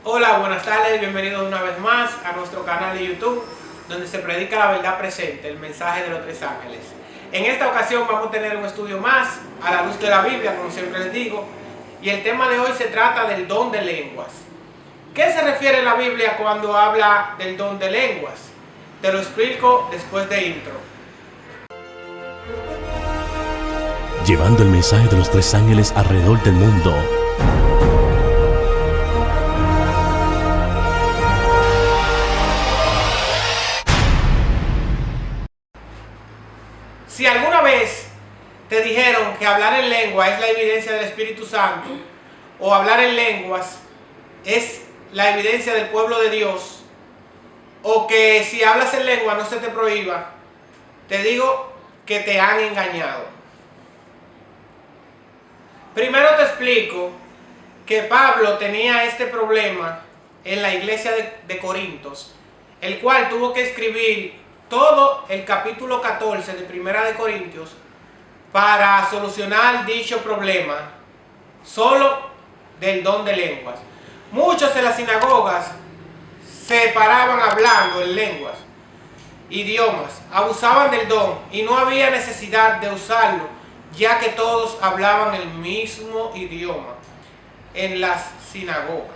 Hola, buenas tardes, bienvenidos una vez más a nuestro canal de YouTube, donde se predica la verdad presente, el mensaje de los tres ángeles. En esta ocasión vamos a tener un estudio más a la luz de la Biblia, como siempre les digo, y el tema de hoy se trata del don de lenguas. ¿Qué se refiere la Biblia cuando habla del don de lenguas? Te lo explico después de intro. Llevando el mensaje de los tres ángeles alrededor del mundo. Si alguna vez te dijeron que hablar en lengua es la evidencia del Espíritu Santo, o hablar en lenguas es la evidencia del pueblo de Dios, o que si hablas en lengua no se te prohíba, te digo que te han engañado. Primero te explico que Pablo tenía este problema en la iglesia de Corintios, el cual tuvo que escribir todo el capítulo 14 de Primera de Corintios para solucionar dicho problema solo del don de lenguas. Muchos en las sinagogas se paraban hablando en lenguas, idiomas, abusaban del don y no había necesidad de usarlo, ya que todos hablaban el mismo idioma en las sinagogas.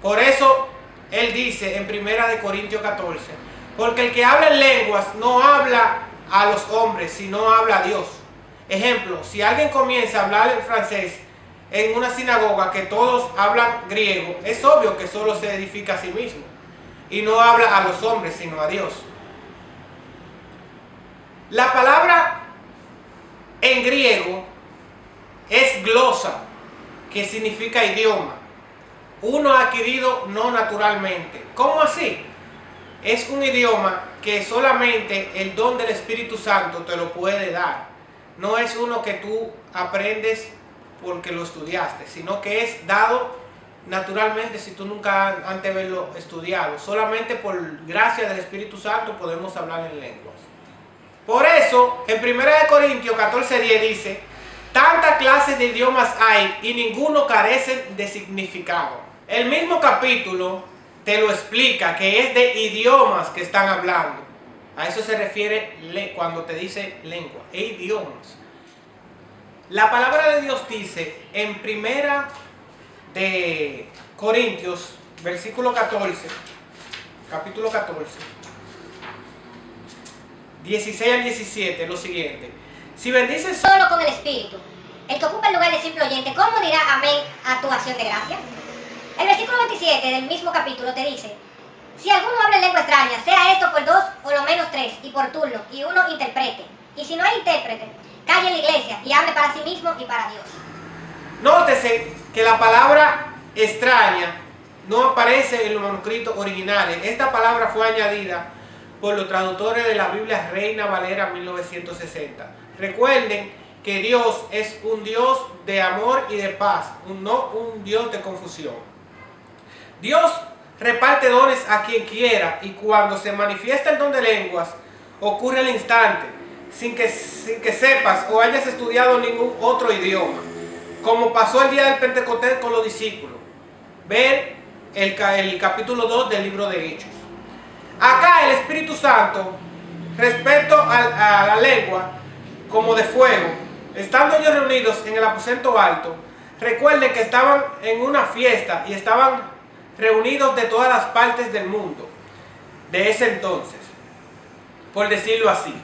Por eso él dice en Primera de Corintios 14, porque el que habla en lenguas no habla a los hombres, sino habla a Dios. Ejemplo, si alguien comienza a hablar en francés en una sinagoga que todos hablan griego, es obvio que solo se edifica a sí mismo y no habla a los hombres, sino a Dios. La palabra en griego es glosa, que significa idioma, uno adquirido no naturalmente. ¿Cómo así? Es un idioma que solamente el don del Espíritu Santo te lo puede dar. No es uno que tú aprendes porque lo estudiaste, sino que es dado naturalmente si tú nunca antes de haberlo estudiado. Solamente por gracia del Espíritu Santo podemos hablar en lenguas. Por eso, en 1 Corintios 14:10 dice, tantas clases de idiomas hay y ninguno carece de significado. El mismo capítulo te lo explica, que es de idiomas que están hablando. A eso se refiere cuando te dice lengua, e idiomas. La palabra de Dios dice en 1 Corintios, versículo 14, capítulo 14, 16 al 17, lo siguiente. Si bendices solo con el Espíritu, el que ocupa el lugar de simple oyente, ¿cómo dirá amén a tu acción de gracia? El versículo 27 del mismo capítulo te dice, si alguno habla en lengua extraña, sea esto por dos o lo menos tres, y por turno, y uno interprete. Y si no hay intérprete, calle en la iglesia y hable para sí mismo y para Dios. Nótese que la palabra extraña no aparece en los manuscritos originales. Esta palabra fue añadida por los traductores de la Biblia Reina Valera 1960. Recuerden que Dios es un Dios de amor y de paz, no un Dios de confusión. Dios reparte dones a quien quiera y cuando se manifiesta el don de lenguas ocurre al instante, sin que sepas o hayas estudiado ningún otro idioma, como pasó el día del Pentecostés con los discípulos. Ver el capítulo 2 del libro de Hechos. Acá el Espíritu Santo, respecto a la lengua, como de fuego, estando ellos reunidos en el aposento alto, recuerden que estaban en una fiesta y estaban reunidos de todas las partes del mundo, de ese entonces, por decirlo así,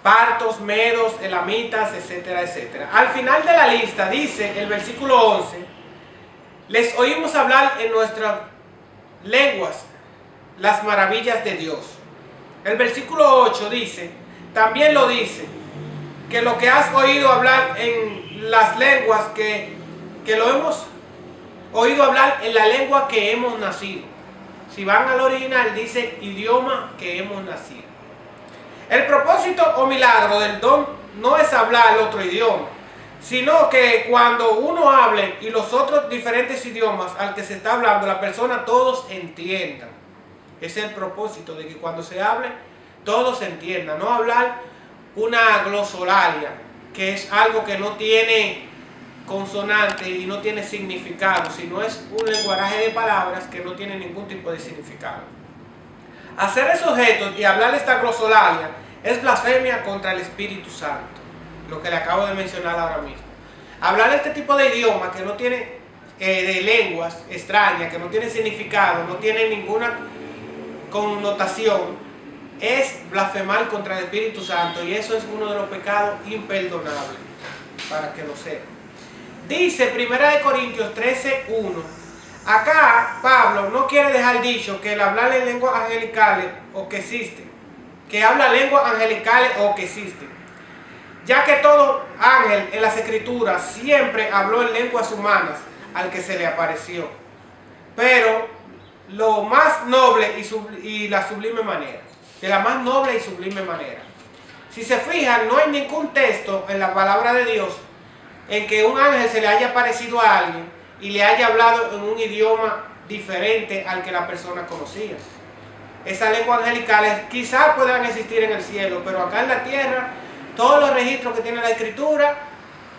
partos, medos, elamitas, etcétera, etcétera. Al final de la lista dice el versículo 11, les oímos hablar en nuestras lenguas las maravillas de Dios. El versículo 8 dice, también lo dice, que lo que has oído hablar en las lenguas que lo hemos oído hablar en la lengua que hemos nacido. Si van al original dice idioma que hemos nacido. El propósito o milagro del don no es hablar otro idioma, sino que cuando uno hable y los otros diferentes idiomas al que se está hablando, la persona todos entiendan. Ese es el propósito, de que cuando se hable todos entiendan, no hablar una glosolalia, que es algo que no tiene consonante y no tiene significado, sino es un lenguaje de palabras que no tiene ningún tipo de significado. Hacer esos gestos y hablar esta glosolalia es blasfemia contra el Espíritu Santo, lo que le acabo de mencionar ahora mismo. Hablar este tipo de idioma que no tiene, de lenguas extrañas, que no tiene significado, no tiene ninguna connotación, es blasfemar contra el Espíritu Santo, y eso es uno de los pecados imperdonables, para que lo sepan. Dice 1 Corintios 13:1. Acá Pablo no quiere dejar dicho que el hablar en lenguas angelicales o que existen, que habla lenguas angelicales o que existen, ya que todo ángel en las escrituras siempre habló en lenguas humanas al que se le apareció, pero lo más noble y la sublime manera, de la más noble y sublime manera. Si se fijan, no hay ningún texto en la palabra de Dios en que un ángel se le haya aparecido a alguien y le haya hablado en un idioma diferente al que la persona conocía. Esas lenguas angelicales quizás puedan existir en el cielo, pero acá en la tierra, todos los registros que tiene la escritura,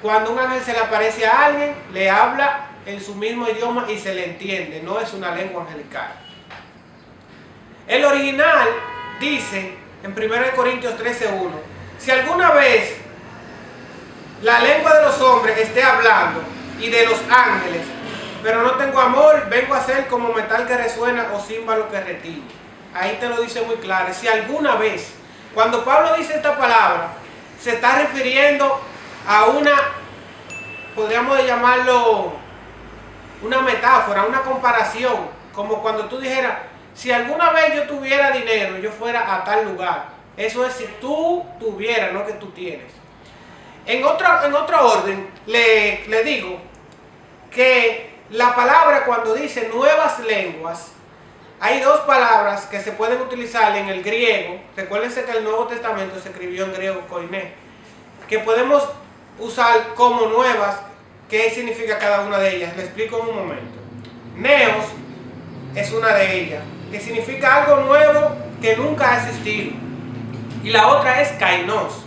cuando un ángel se le aparece a alguien, le habla en su mismo idioma y se le entiende, no es una lengua angelical. El original dice en 1 Corintios 13:1, si alguna vez la lengua de los hombres esté hablando y de los ángeles, pero no tengo amor, vengo a ser como metal que resuena o címbalo que retiñe. Ahí te lo dice muy claro. Si alguna vez, cuando Pablo dice esta palabra, se está refiriendo a una, podríamos llamarlo una metáfora, una comparación, como cuando tú dijeras, si alguna vez yo tuviera dinero, yo fuera a tal lugar. Eso es si tú tuvieras, no que tú tienes. En otro orden, le digo que la palabra cuando dice nuevas lenguas, hay dos palabras que se pueden utilizar en el griego. Recuérdense que el Nuevo Testamento se escribió en griego koiné, que podemos usar como nuevas. ¿Qué significa cada una de ellas? Le explico en un momento. Neos es una de ellas, que significa algo nuevo que nunca ha existido. Y la otra es kainos,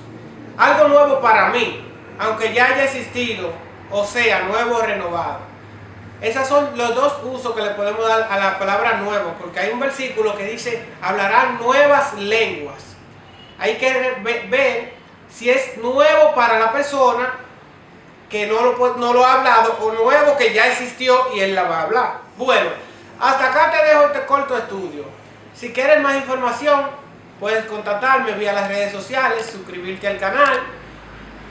algo nuevo para mí, aunque ya haya existido, o sea, nuevo o renovado. Esos son los dos usos que le podemos dar a la palabra nuevo, porque hay un versículo que dice, hablarán nuevas lenguas. Hay que ver si es nuevo para la persona que no lo ha hablado, o nuevo que ya existió y él la va a hablar. Bueno, hasta acá te dejo este corto estudio. Si quieres más información, puedes contactarme vía las redes sociales, suscribirte al canal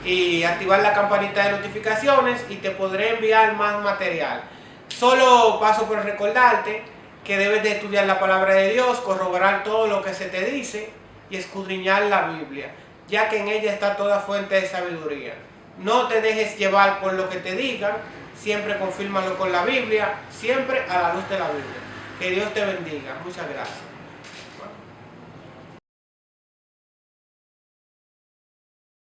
y activar la campanita de notificaciones, y te podré enviar más material. Solo paso por recordarte que debes de estudiar la palabra de Dios, corroborar todo lo que se te dice y escudriñar la Biblia, ya que en ella está toda fuente de sabiduría. No te dejes llevar por lo que te digan, siempre confírmalo con la Biblia, siempre a la luz de la Biblia. Que Dios te bendiga. Muchas gracias.